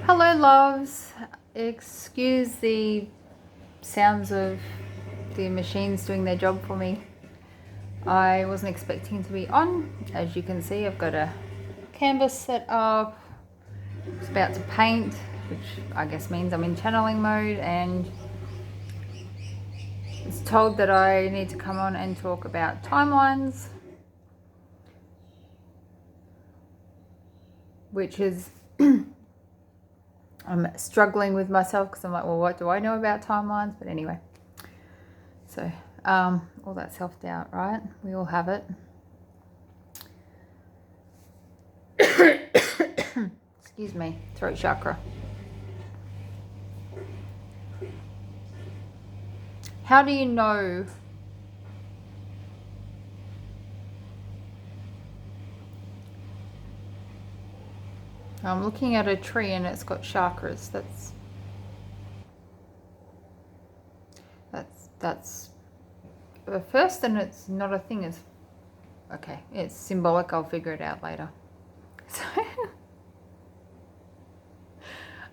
Hello, loves. Excuse the sounds of the machines doing their job for me. I wasn't expecting to be on. As you can see, I've got a canvas set up. It's about to paint, which I guess means I'm in channeling mode, and it's told that I need to come on and talk about timelines, which is I'm struggling with myself because I'm like, well, what do I know about timelines? But anyway, so all that self-doubt, right? We all have it. Excuse me, throat chakra. How do you know I'm looking at a tree and it's got chakras? That's the first, and it's not a thing. It's okay. It's symbolic. I'll figure it out later. So,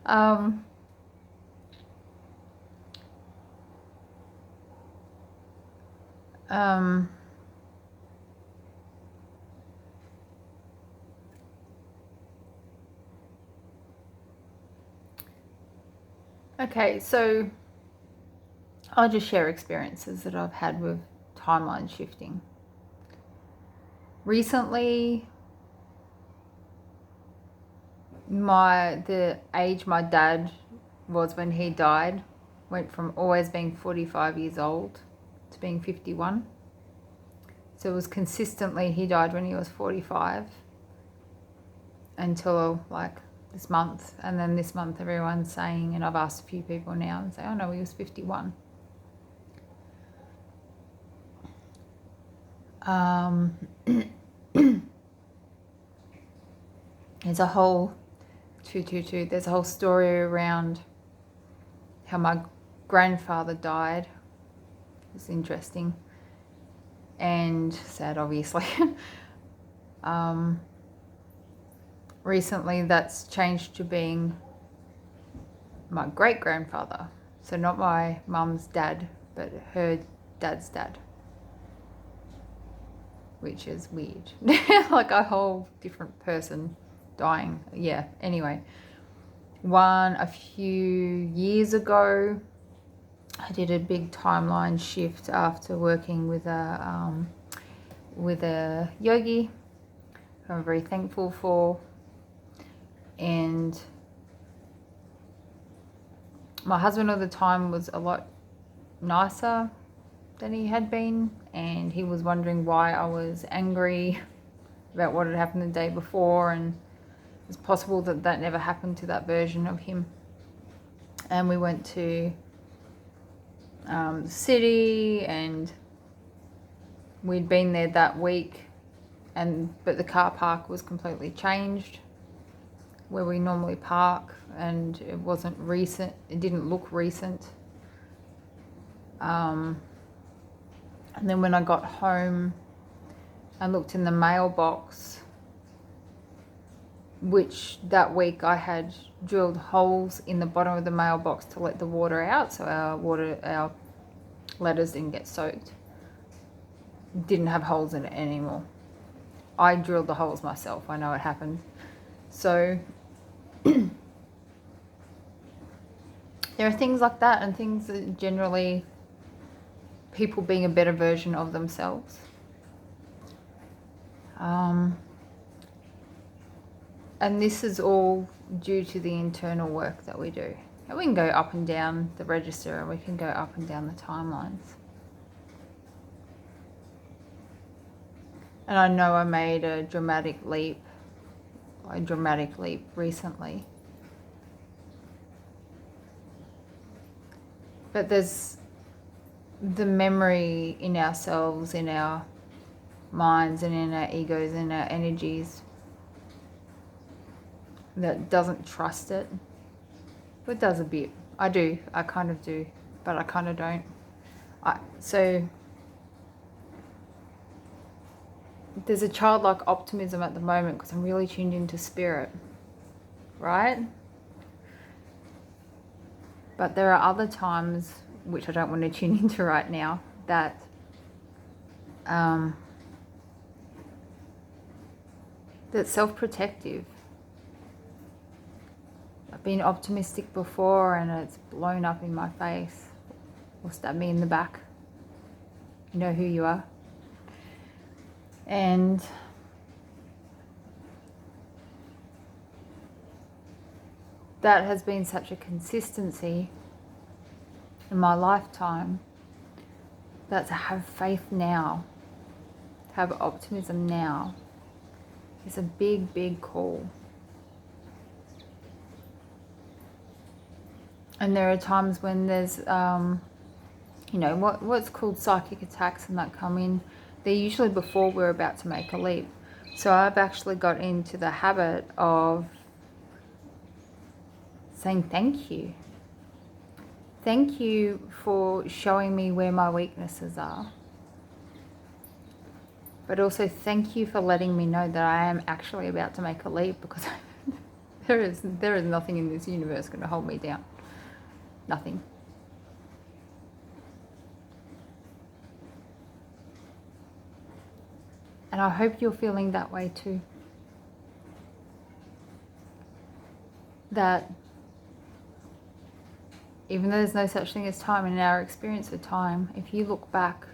um, um, okay, so I'll just share experiences that I've had with timeline shifting. Recently, the age my dad was when he died went from always being 45 years old to being 51. So it was consistently, he died when he was 45 until like this month. And then this month everyone's saying, and I've asked a few people now and say, oh no, he was 51. There's a whole 222. There's a whole story around how my grandfather died. It's interesting and sad, obviously. Recently, that's changed to being my great grandfather. So not my mum's dad, but her dad's dad, which is weird. Like a whole different person dying. Yeah, anyway. A few years ago, I did a big timeline shift after working with a yogi who I'm very thankful for. And my husband at the time was a lot nicer than he had been, and he was wondering why I was angry about what had happened the day before, and it's possible that that never happened to that version of him. And we went to the city, and we'd been there that week, but the car park was completely changed where we normally park, and it wasn't recent. It didn't look recent. And then when I got home and looked in the mailbox, which that week I had drilled holes in the bottom of the mailbox to let the water out, so our letters didn't get soaked. Didn't have holes in it anymore. I drilled the holes myself. I know it happened. So there are things like that, and things that generally people being a better version of themselves. And this is all due to the internal work that we do. And we can go up and down the register, and we can go up and down the timelines. And I know I made a dramatic leap recently. But there's the memory in ourselves, in our minds, and in our egos and our energies that doesn't trust it. It does a bit. I do. I kind of do. But I kind of don't. So there's a childlike optimism at the moment because I'm really tuned into spirit, right? But there are other times, which I don't want to tune into right now, that that's self-protective. I've been optimistic before and it's blown up in my face or stabbed me in the back. You know who you are. And that has been such a consistency in my lifetime that to have faith now, to have optimism now, is a big, big call. And there are times when there's, you know, what's called psychic attacks and that come in. They're usually before we're about to make a leap. So I've actually got into the habit of saying thank you. Thank you for showing me where my weaknesses are. But also thank you for letting me know that I am actually about to make a leap, because there is nothing in this universe going to hold me down. Nothing. And I hope you're feeling that way too. That even though there's no such thing as time, in our experience of time, if you look back,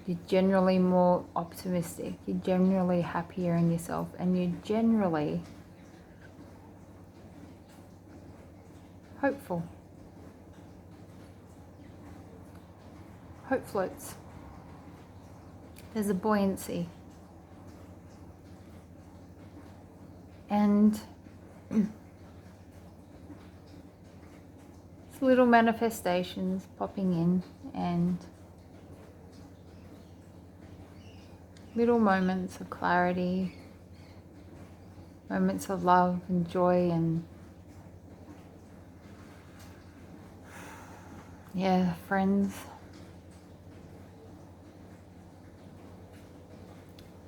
you're generally more optimistic, you're generally happier in yourself, and you're generally hopeful. Hope floats. There's a buoyancy. And it's little manifestations popping in, and little moments of clarity, moments of love and joy, and yeah, friends.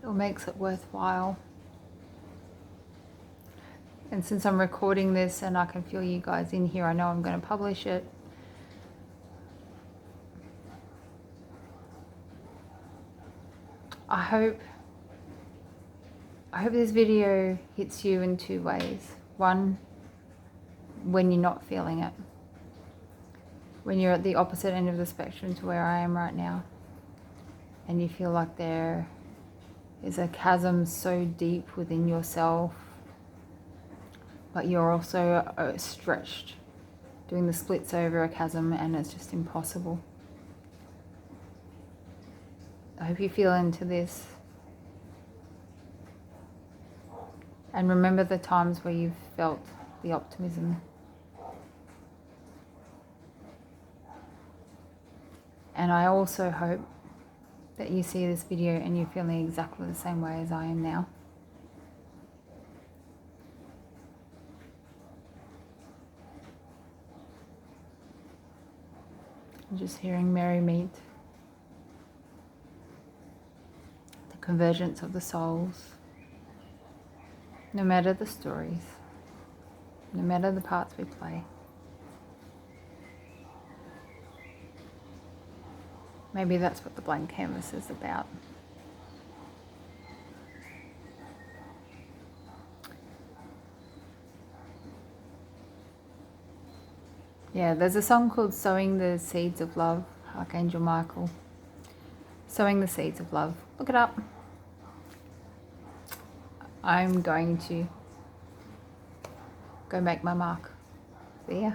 It makes it worthwhile. And since I'm recording this and I can feel you guys in here, I know I'm going to publish it. I hope this video hits you in two ways. One, when you're not feeling it. When you're at the opposite end of the spectrum to where I am right now, and you feel like there is a chasm so deep within yourself, but you're also stretched, doing the splits over a chasm, and it's just impossible. I hope you feel into this. And remember the times where you've felt the optimism. And I also hope that you see this video and you're feeling exactly the same way as I am now. I'm just hearing merry meet. The convergence of the souls. No matter the stories, no matter the parts we play. Maybe that's what the blank canvas is about. Yeah, there's a song called Sowing the Seeds of Love, Archangel Michael. Sowing the Seeds of Love. Look it up. I'm going to go make my mark. See ya.